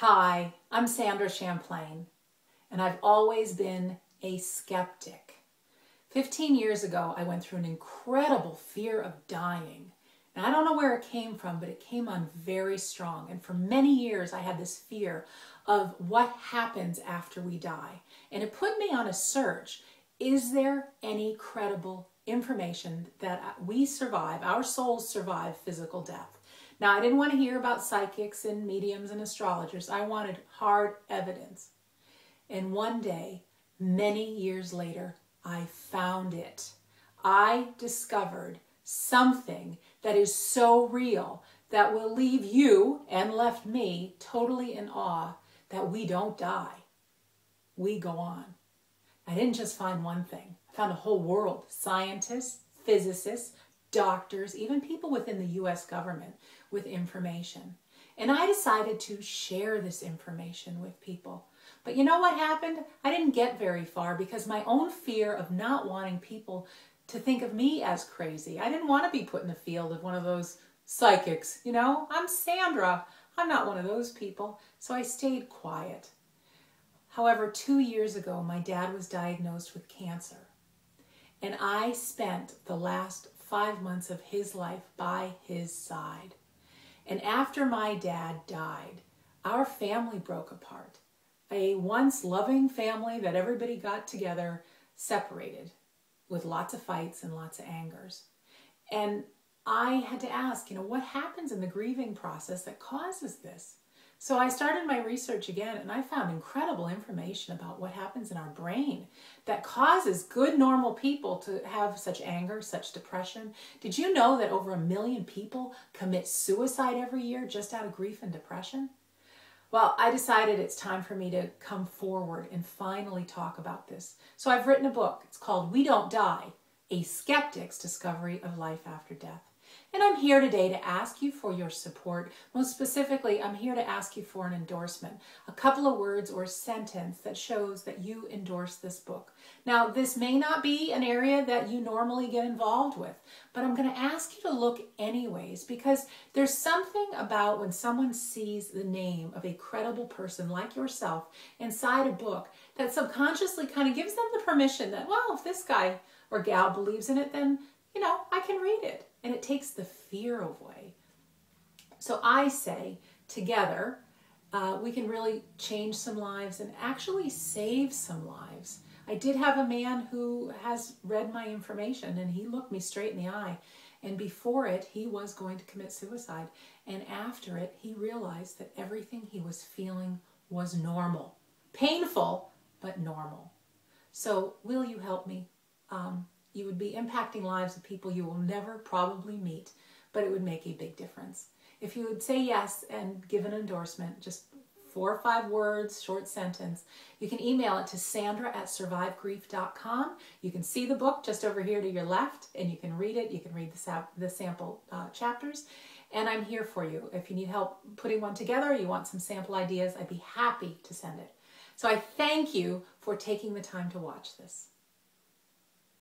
Hi, I'm Sandra Champlain, and I've always been a skeptic. 15 years ago, I went through an incredible fear of dying. And I don't know where it came from, but it came on very strong. And for many years, I had this fear of what happens after we die. And it put me on a search. Is there any credible information that we survive, our souls survive physical death? Now, I didn't want to hear about psychics and mediums and astrologers. I wanted hard evidence. And one day, many years later, I found it. I discovered something that is so real that will leave you and left me totally in awe that we don't die. We go on. I didn't just find one thing. I found a whole world. Scientists, physicists, doctors, even people within the U.S. government with information. And I decided to share this information with people. But you know what happened? I didn't get very far because my own fear of not wanting people to think of me as crazy. I didn't want to be put in the field of one of those psychics. You know, I'm Sandra. I'm not one of those people. So I stayed quiet. However, 2 years ago, my dad was diagnosed with cancer. And I spent the last 5 months of his life by his side. And after my dad died, our family broke apart. A once loving family that everybody got together separated with lots of fights and lots of angers. And I had to ask, what happens in the grieving process that causes this? So I started my research again, and I found incredible information about what happens in our brain that causes good, normal people to have such anger, such depression. Did you know that over 1 million people commit suicide every year just out of grief and depression? Well, I decided it's time for me to come forward and finally talk about this. So I've written a book. It's called We Don't Die, A Skeptic's Discovery of Life After Death. And I'm here today to ask you for your support. Most specifically, I'm here to ask you for an endorsement, a couple of words or sentence that shows that you endorse this book. Now, this may not be an area that you normally get involved with, but I'm going to ask you to look anyways, because there's something about when someone sees the name of a credible person like yourself inside a book that subconsciously kind of gives them the permission that, well, if this guy or gal believes in it, then, I can read it. And it takes the fear away. So I say, together, we can really change some lives and actually save some lives. I did have a man who has read my information, and he looked me straight in the eye. And before it, he was going to commit suicide. And after it, he realized that everything he was feeling was normal. Painful, but normal. So will you help me? You would be impacting lives of people you will never probably meet, but it would make a big difference. If you would say yes and give an endorsement, just 4 or 5 words, short sentence, you can email it to sandra@survivegrief.com. You can see the book just over here to your left, and you can read it. You can read the sample chapters, and I'm here for you. If you need help putting one together, you want some sample ideas, I'd be happy to send it. So I thank you for taking the time to watch this.